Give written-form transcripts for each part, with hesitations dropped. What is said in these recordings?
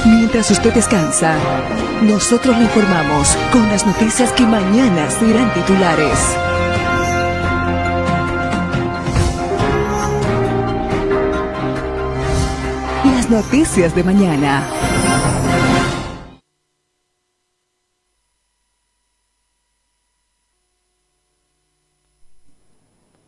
Mientras usted descansa, nosotros le informamos con las noticias que mañana serán titulares. Las noticias de mañana.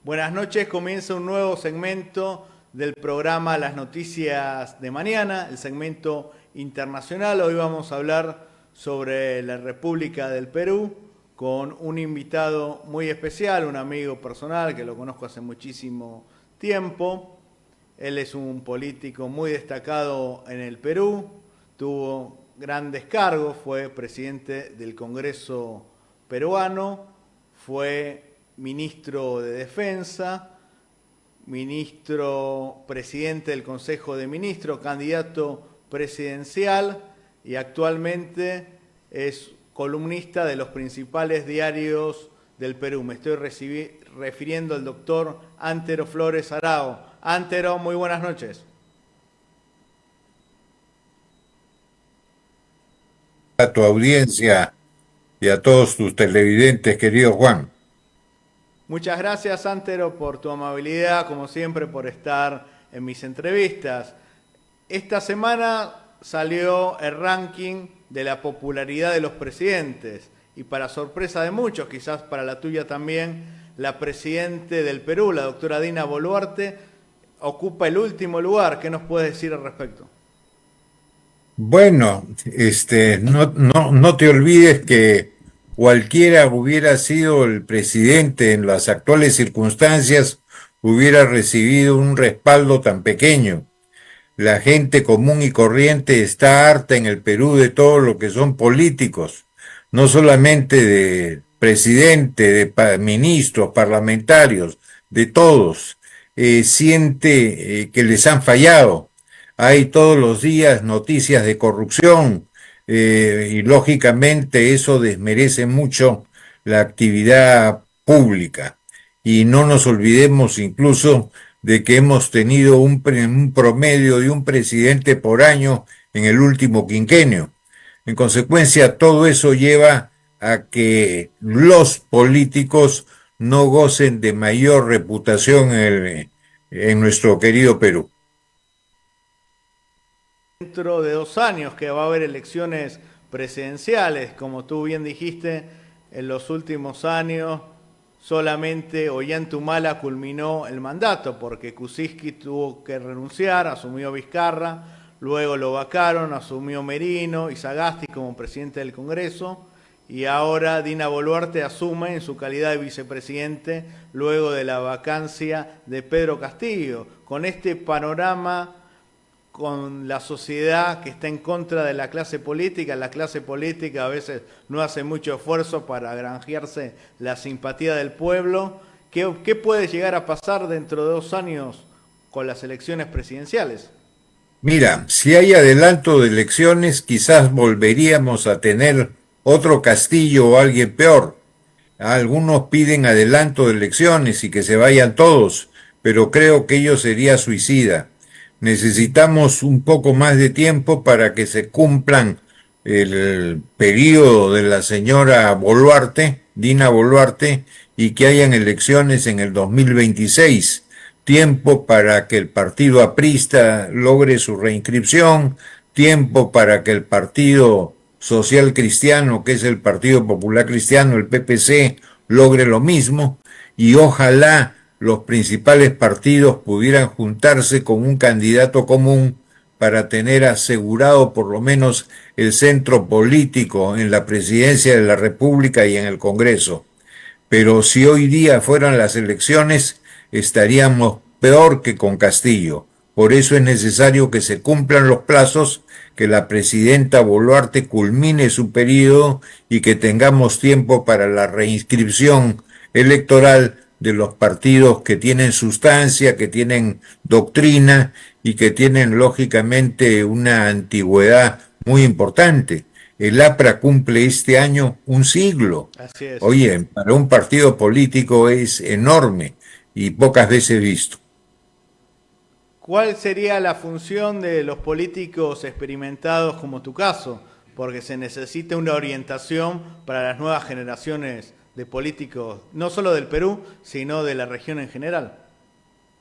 Buenas noches, comienza un nuevo segmento del programa Las Noticias de Mañana, el segmento internacional. Hoy vamos a hablar sobre la República del Perú con un invitado muy especial, un amigo personal que lo conozco hace muchísimo tiempo. Él es un político muy destacado en el Perú, tuvo grandes cargos, fue presidente del Congreso peruano, fue ministro de Defensa, ministro presidente del Consejo de Ministros, candidato presidencial y actualmente es columnista de los principales diarios del Perú. Me estoy refiriendo al doctor Antero Flores Arao. Antero, muy buenas noches. A tu audiencia y a todos tus televidentes, querido Juan. Muchas gracias, Antero, por tu amabilidad, como siempre, por estar en mis entrevistas. Esta semana salió el ranking de la popularidad de los presidentes y para sorpresa de muchos, quizás para la tuya también, la presidenta del Perú, la doctora Dina Boluarte, ocupa el último lugar. ¿Qué nos puedes decir al respecto? Bueno, no te olvides que cualquiera hubiera sido el presidente en las actuales circunstancias, hubiera recibido un respaldo tan pequeño. La gente común y corriente está harta en el Perú de todo lo que son políticos, no solamente de presidente, de ministros, parlamentarios, de todos. Siente que les han fallado. Hay todos los días noticias de corrupción, y lógicamente eso desmerece mucho la actividad pública. Y no nos olvidemos incluso de que hemos tenido un promedio de un presidente por año en el último quinquenio. En consecuencia, todo eso lleva a que los políticos no gocen de mayor reputación en nuestro querido Perú. Dentro de 2 años que va a haber elecciones presidenciales, como tú bien dijiste, en los últimos años solamente Ollanta culminó el mandato porque Kuczynski tuvo que renunciar, asumió Vizcarra, luego lo vacaron, asumió Merino y Sagasti como presidente del Congreso y ahora Dina Boluarte asume en su calidad de vicepresidente luego de la vacancia de Pedro Castillo. Con este panorama, con la sociedad que está en contra de la clase política a veces no hace mucho esfuerzo para granjearse la simpatía del pueblo. ¿Qué puede llegar a pasar dentro de 2 años con las elecciones presidenciales? Mira, si hay adelanto de elecciones, quizás volveríamos a tener otro Castillo o alguien peor. Algunos piden adelanto de elecciones y que se vayan todos, pero creo que ello sería suicida. Necesitamos un poco más de tiempo para que se cumplan el periodo de la señora Boluarte, Dina Boluarte, y que hayan elecciones en el 2026. Tiempo para que el partido aprista logre su reinscripción, tiempo para que el Partido Social Cristiano, que es el Partido Popular Cristiano, el PPC, logre lo mismo, y ojalá los principales partidos pudieran juntarse con un candidato común para tener asegurado por lo menos el centro político en la presidencia de la República y en el Congreso. Pero si hoy día fueran las elecciones, estaríamos peor que con Castillo. Por eso es necesario que se cumplan los plazos, que la presidenta Boluarte culmine su periodo y que tengamos tiempo para la reinscripción electoral de los partidos que tienen sustancia, que tienen doctrina y que tienen lógicamente una antigüedad muy importante. El APRA cumple este año un siglo. Así es. Oye, para un partido político es enorme y pocas veces visto. ¿Cuál sería la función de los políticos experimentados como tu caso? Porque se necesita una orientación para las nuevas generaciones de políticos, no solo del Perú, sino de la región en general.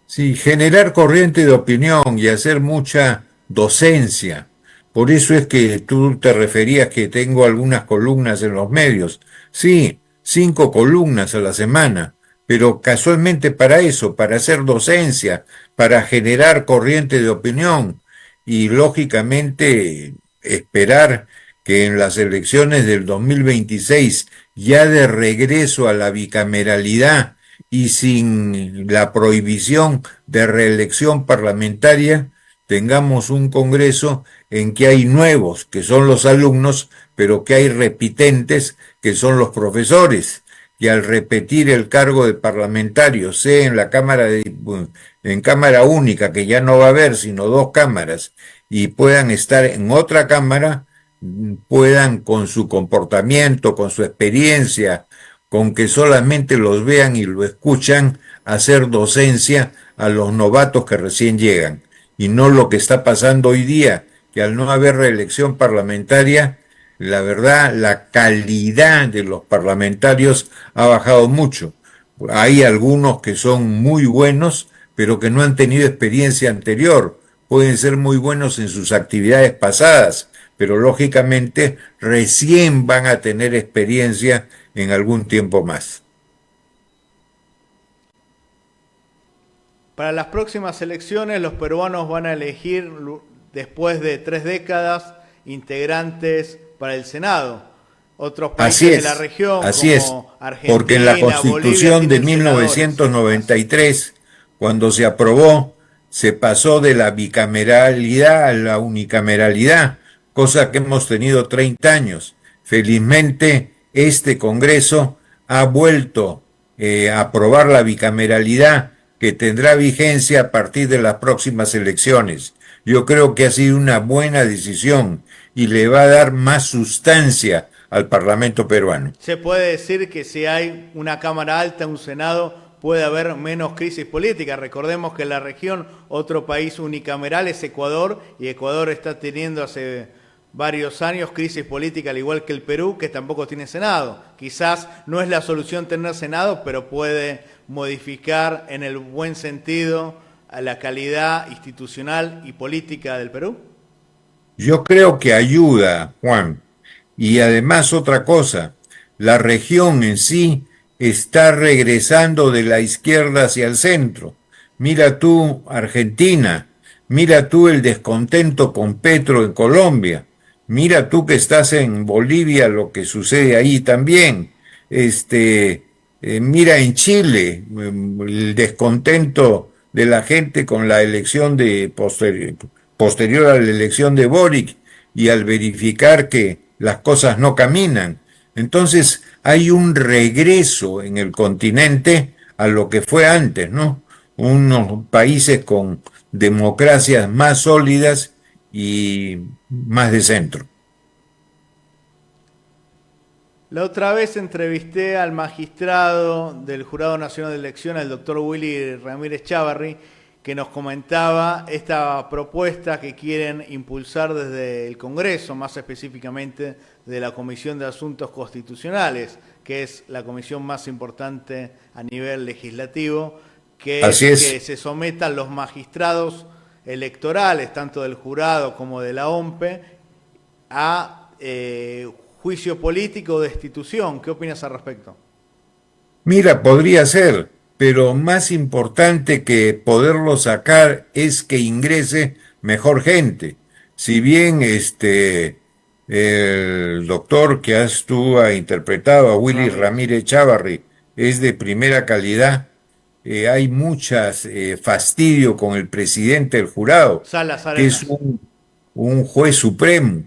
Sí, generar corriente de opinión y hacer mucha docencia. Por eso es que tú te referías que tengo algunas columnas en los medios. Sí, 5 columnas a la semana, pero casualmente para eso, para hacer docencia, para generar corriente de opinión y lógicamente esperar que en las elecciones del 2026, ya de regreso a la bicameralidad, y sin la prohibición de reelección parlamentaria, tengamos un Congreso en que hay nuevos, que son los alumnos, pero que hay repitentes, que son los profesores, y al repetir el cargo de parlamentario, sea en la en Cámara Única, que ya no va a haber sino 2 cámaras, y puedan estar en otra cámara, puedan con su comportamiento, con su experiencia, con que solamente los vean y lo escuchan, hacer docencia a los novatos que recién llegan. Y no lo que está pasando hoy día, que al no haber reelección parlamentaria, la verdad, la calidad de los parlamentarios ha bajado mucho. Hay algunos que son muy buenos, pero que no han tenido experiencia anterior. Pueden ser muy buenos en sus actividades pasadas, pero lógicamente recién van a tener experiencia en algún tiempo más. Para las próximas elecciones, los peruanos van a elegir, después de 3 décadas, integrantes para el Senado. Otros países de la región, así como es, Argentina, porque en la Constitución Bolivia, de 1993, cuando se aprobó, se pasó de la bicameralidad a la unicameralidad, cosa que hemos tenido 30 años. Felizmente, este Congreso ha vuelto a aprobar la bicameralidad, que tendrá vigencia a partir de las próximas elecciones. Yo creo que ha sido una buena decisión y le va a dar más sustancia al Parlamento peruano. Se puede decir que si hay una Cámara Alta, un Senado, puede haber menos crisis política. Recordemos que en la región, otro país unicameral es Ecuador, y Ecuador está teniendo hace varios años crisis política, al igual que el Perú, que tampoco tiene Senado. Quizás no es la solución tener Senado, pero puede modificar en el buen sentido a la calidad institucional y política del Perú. Yo creo que ayuda, Juan. Y además otra cosa, la región en sí está regresando de la izquierda hacia el centro. Mira tú Argentina, mira tú el descontento con Petro en Colombia, mira tú que estás en Bolivia lo que sucede ahí también. Mira en Chile el descontento de la gente con la elección posterior a la elección de Boric, y al verificar que las cosas no caminan. Entonces hay un regreso en el continente a lo que fue antes, ¿no? Unos países con democracias más sólidas y más de centro. La otra vez entrevisté al magistrado del Jurado Nacional de Elecciones, el doctor Willy Ramírez Chávarri, que nos comentaba esta propuesta que quieren impulsar desde el Congreso, más específicamente de la Comisión de Asuntos Constitucionales, que es la comisión más importante a nivel legislativo, que es que se sometan los magistrados electorales, tanto del jurado como de la OMPE, a juicio político o destitución. ¿Qué opinas al respecto? Mira, podría ser, pero más importante que poderlo sacar es que ingrese mejor gente. Si bien el doctor que tú has interpretado, a Willy Ramírez Chávarri, es de primera calidad, hay muchas fastidio con el presidente del jurado, que es un juez supremo.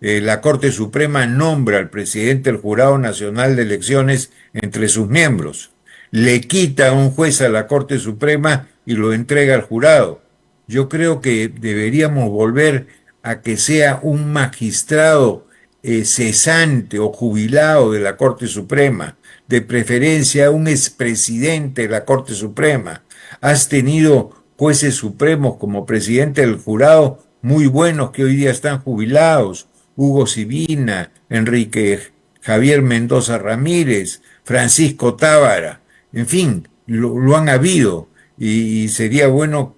La Corte Suprema nombra al presidente del Jurado Nacional de Elecciones entre sus miembros. Le quita a un juez a la Corte Suprema y lo entrega al jurado. Yo creo que deberíamos volver a que sea un magistrado cesante o jubilado de la Corte Suprema, de preferencia un expresidente de la Corte Suprema. Has tenido jueces supremos como presidente del jurado muy buenos que hoy día están jubilados: Hugo Sibina, Enrique Javier Mendoza Ramírez, Francisco Tábara, en fin, lo han habido, y sería bueno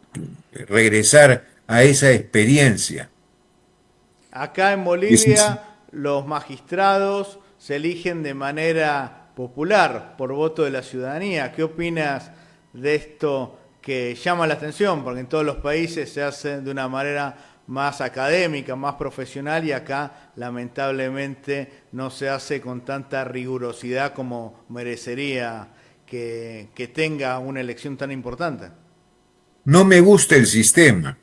regresar a esa experiencia. Acá en Es- Bolivia los magistrados se eligen de manera popular, por voto de la ciudadanía. ¿Qué opinas de esto que llama la atención? Porque en todos los países se hace de una manera más académica, más profesional, y acá lamentablemente no se hace con tanta rigurosidad como merecería que tenga una elección tan importante. No me gusta el sistema,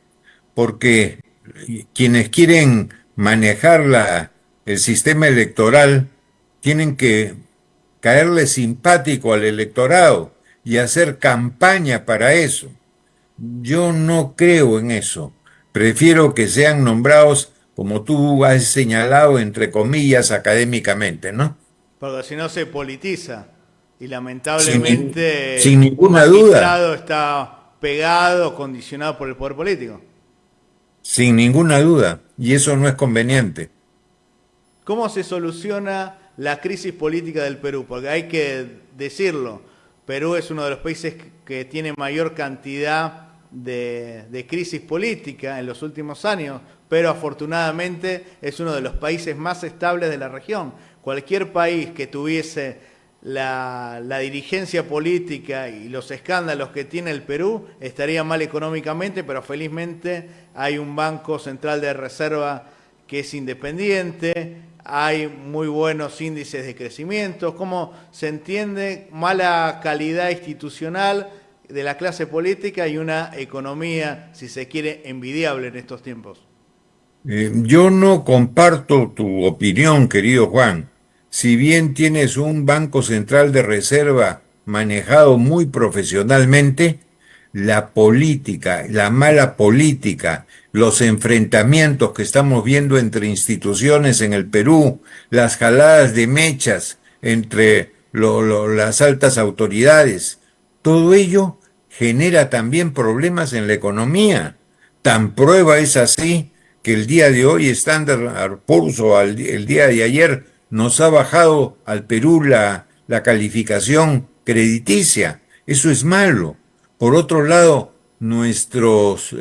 porque quienes quieren manejar el sistema electoral tienen que caerle simpático al electorado y hacer campaña para eso. Yo no creo en eso. Prefiero que sean nombrados, como tú has señalado, entre comillas, académicamente, ¿no? Porque si no se politiza y Sin, sin lamentablemente un ninguna duda, magistrado está pegado, condicionado por el poder político. sin ninguna duda. Y eso no es conveniente. ¿Cómo se soluciona la crisis política del Perú? Porque hay que decirlo, Perú es uno de los países que tiene mayor cantidad de crisis política en los últimos años, pero afortunadamente es uno de los países más estables de la región. Cualquier país que tuviese la dirigencia política y los escándalos que tiene el Perú estaría mal económicamente, pero felizmente hay un Banco Central de Reserva que es independiente, hay muy buenos índices de crecimiento. ¿Cómo se entiende mala calidad institucional de la clase política y una economía, si se quiere, envidiable en estos tiempos? Yo no comparto tu opinión, querido Juan. Si bien tienes un Banco Central de Reserva manejado muy profesionalmente, la política, la mala política, los enfrentamientos que estamos viendo entre instituciones en el Perú, las jaladas de mechas entre las altas autoridades, todo ello genera también problemas en la economía. Tan prueba es así que el día de hoy Standard Poor's, o el día de ayer, nos ha bajado al Perú la calificación crediticia. Eso es malo. Por otro lado, nuestros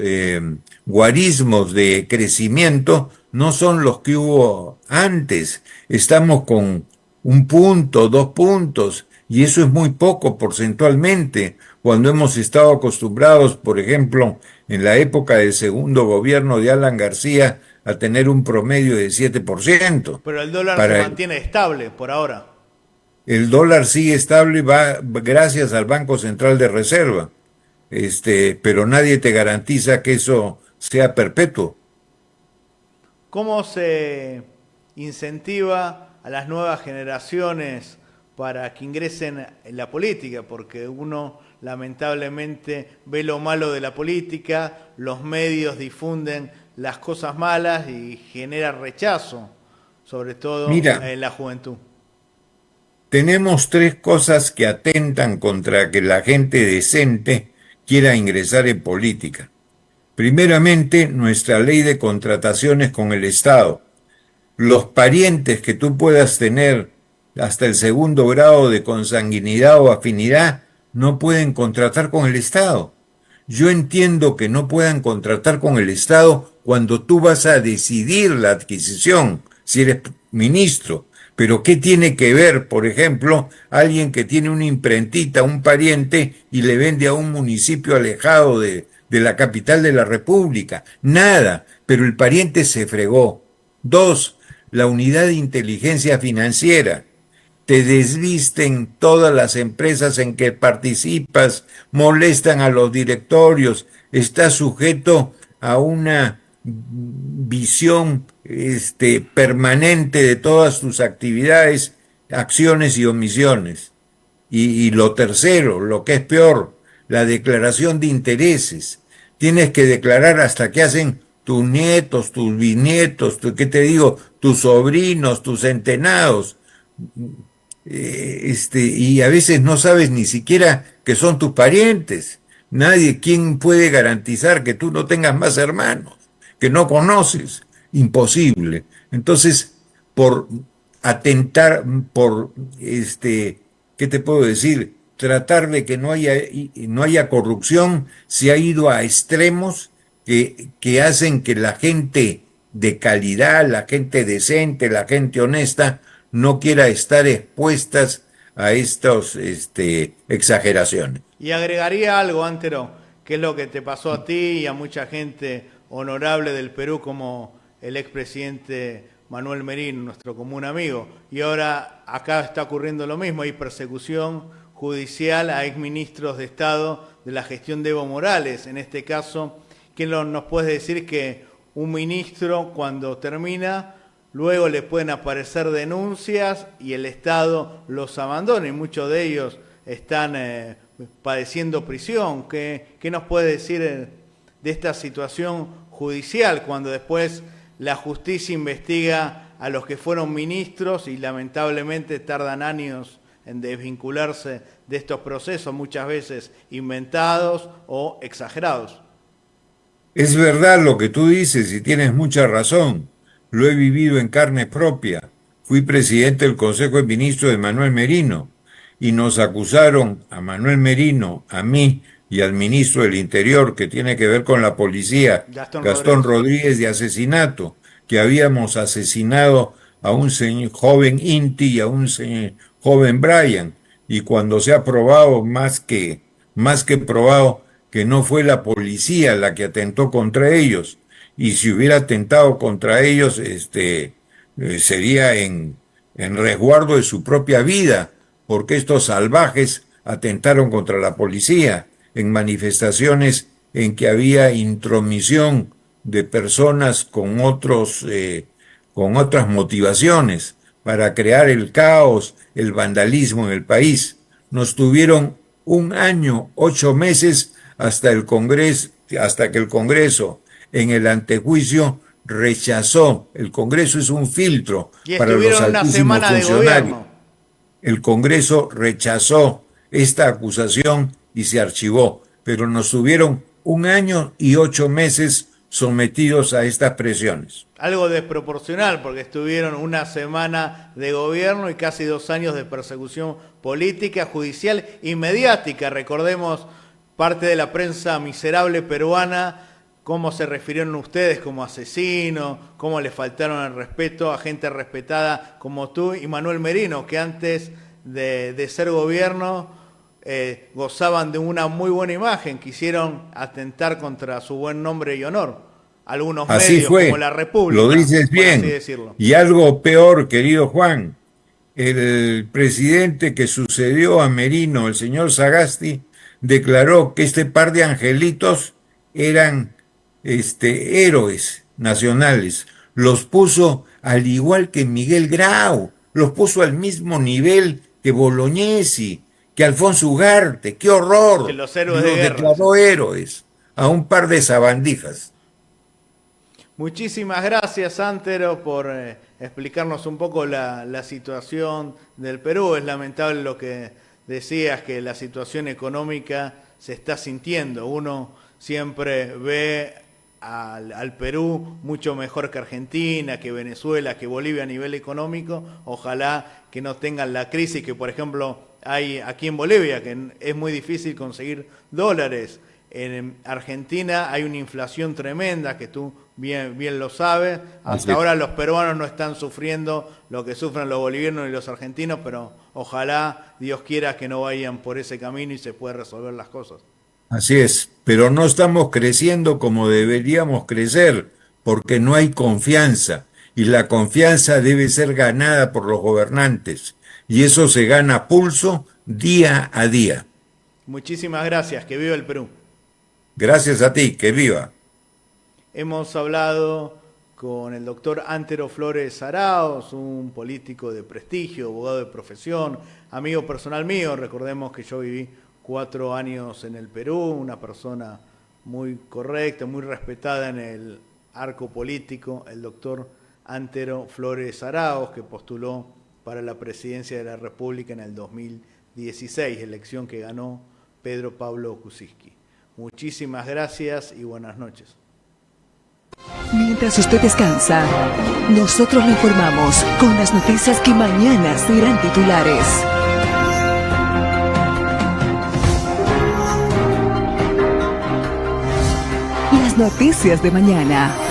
guarismos de crecimiento no son los que hubo antes. Estamos con 1 punto, 2 puntos, y eso es muy poco porcentualmente, cuando hemos estado acostumbrados, por ejemplo, en la época del segundo gobierno de Alan García, a tener un promedio de 7%. Pero el dólar se Para mantiene estable por ahora. el dólar sigue estable, va gracias al Banco Central de Reserva, pero nadie te garantiza que eso sea perpetuo. ¿Cómo se incentiva a las nuevas generaciones para que ingresen en la política? Porque uno lamentablemente ve lo malo de la política, los medios difunden las cosas malas y genera rechazo, sobre todo Mira, en la juventud. tenemos 3 cosas que atentan contra que la gente decente quiera ingresar en política. Primeramente, nuestra ley de contrataciones con el Estado. Los parientes que tú puedas tener hasta el segundo grado de consanguinidad o afinidad no pueden contratar con el Estado. Yo entiendo que no puedan contratar con el Estado cuando tú vas a decidir la adquisición, si eres ministro. Pero ¿qué tiene que ver, por ejemplo, alguien que tiene una imprentita, un pariente, y le vende a un municipio alejado de la capital de la República? Nada, pero el pariente se fregó. 2, la unidad de inteligencia financiera. Te desvisten todas las empresas en que participas, molestan a los directorios, estás sujeto a una visión permanente de todas tus actividades, acciones y omisiones. Y lo tercero, lo que es peor, la declaración de intereses. Tienes que declarar hasta qué hacen tus nietos, tus bisnietos, ¿qué te digo? Tus sobrinos, tus centenados. Y a veces no sabes ni siquiera que son tus parientes. Nadie, ¿quién puede garantizar que tú no tengas más hermanos que no conoces? Imposible. Entonces, por atentar, por ¿qué te puedo decir? Tratar de que no haya corrupción, se ha ido a extremos que hacen que la gente de calidad, la gente decente, la gente honesta, no quiera estar expuestas a estas exageraciones. Y agregaría algo, Antero, que es lo que te pasó a ti y a mucha gente honorable del Perú como el expresidente Manuel Merino, nuestro común amigo. Y ahora acá está ocurriendo lo mismo, hay persecución judicial a exministros de Estado de la gestión de Evo Morales. En este caso, ¿quién nos puede decir que un ministro cuando termina, luego le pueden aparecer denuncias y el Estado los abandona y muchos de ellos están padeciendo prisión? ¿Qué nos puede decir de esta situación judicial cuando después la justicia investiga a los que fueron ministros y lamentablemente tardan años en desvincularse de estos procesos, muchas veces inventados o exagerados? Es verdad lo que tú dices y tienes mucha razón. Lo he vivido en carne propia. Fui presidente del Consejo de Ministros de Manuel Merino y nos acusaron a Manuel Merino, a mí y al ministro del Interior, que tiene que ver con la policía, Gastón Gastón Rodríguez. Rodríguez, de asesinato, que habíamos asesinado a un joven Inti y a un joven Brian. Y cuando se ha probado más que probado, que no fue la policía la que atentó contra ellos, y si hubiera atentado contra ellos, sería en resguardo de su propia vida, porque estos salvajes atentaron contra la policía en manifestaciones en que había intromisión de personas con otras motivaciones para crear el caos, el vandalismo en el país. Nos tuvieron un año, 8 meses hasta que el Congreso en el antejuicio rechazó. El Congreso es un filtro Y para los estuvieron una altísimos semana de funcionarios. gobierno. El Congreso rechazó esta acusación y se archivó, pero nos tuvieron un año y 8 meses sometidos a estas presiones. Algo desproporcional, porque estuvieron una semana de gobierno y casi 2 años de persecución política, judicial y mediática. Recordemos parte de la prensa miserable peruana, cómo se refirieron ustedes como asesinos, cómo le faltaron el respeto a gente respetada como tú y Manuel Merino, que antes de ser gobierno gozaban de una muy buena imagen, quisieron atentar contra su buen nombre y honor. Algunos Así medios como fue, La lo República, dices por así bien. decirlo. Y algo peor, querido Juan, el presidente que sucedió a Merino, el señor Sagasti, declaró que este par de angelitos eran héroes nacionales. Los puso al igual que Miguel Grau, los puso al mismo nivel que Bolognesi, que Alfonso Ugarte. ¡Qué Que horror! los héroes de Los guerra. ¿Sí? declaró héroes a un par de sabandijas. Muchísimas gracias, Antero, por explicarnos un poco la situación del Perú. Es lamentable lo que decías, que la situación económica se está sintiendo. Uno siempre ve al Perú mucho mejor que Argentina, que Venezuela, que Bolivia a nivel económico. Ojalá que no tengan la crisis que, por ejemplo, hay aquí en Bolivia, que es muy difícil conseguir dólares. En Argentina hay una inflación tremenda, que tú bien lo sabes. Hasta ahora los peruanos no están sufriendo lo que sufren los bolivianos y los argentinos, pero ojalá Dios quiera que no vayan por ese camino y se pueda resolver las cosas. Así es, pero no estamos creciendo como deberíamos crecer, porque no hay confianza, y la confianza debe ser ganada por los gobernantes, y eso se gana a pulso día a día. Muchísimas gracias, que viva el Perú. Gracias a ti, que viva. Hemos hablado con el doctor Antero Flores Araos, un político de prestigio, abogado de profesión, amigo personal mío. Recordemos que yo viví 4 años en el Perú, una persona muy correcta, muy respetada en el arco político, el doctor Antero Flores Araos, que postuló para la presidencia de la República en el 2016, elección que ganó Pedro Pablo Kuczynski. Muchísimas gracias y buenas noches. Mientras usted descansa, nosotros le informamos con las noticias que mañana serán titulares. Las noticias de mañana.